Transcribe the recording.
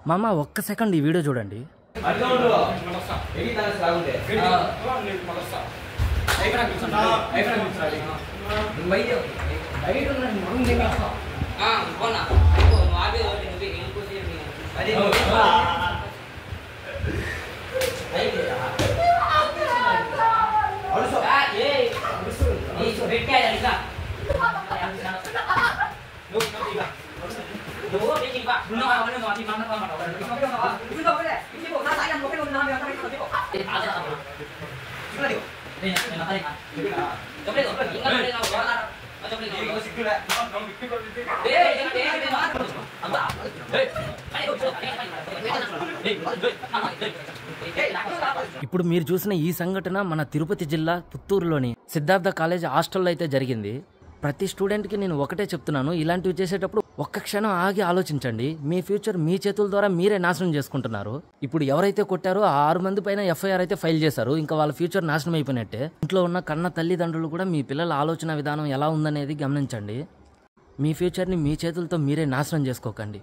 మామ ఒక్క సెకండ్ ఈ వీడియో చూడండి. ఇప్పుడు మీరు చూసిన ఈ సంఘటన మన తిరుపతి జిల్లా పుత్తూరులోని సిద్ధార్థ కాలేజ్ హాస్టల్లో అయితే జరిగింది. ప్రతి స్టూడెంట్కి నేను ఒకటే చెప్తున్నాను, ఇలాంటివి చేసేటప్పుడు ఒక్క క్షణం ఆగి ఆలోచించండి. మీ ఫ్యూచర్ మీ చేతుల ద్వారా మీరే నాశనం చేసుకుంటున్నారు. ఇప్పుడు ఎవరైతే కొట్టారో ఆ 6 మంది పైన ఎఫ్ఐఆర్ అయితే ఫైల్ చేశారు. ఇంకా వాళ్ళ ఫ్యూచర్ నాశనం అయిపోయినట్టే. ఇంట్లో ఉన్న కన్న తల్లిదండ్రులు కూడా మీ పిల్లల ఆలోచన విధానం ఎలా ఉందనేది గమనించండి. మీ ఫ్యూచర్ని మీ చేతులతో మీరే నాశనం చేసుకోకండి.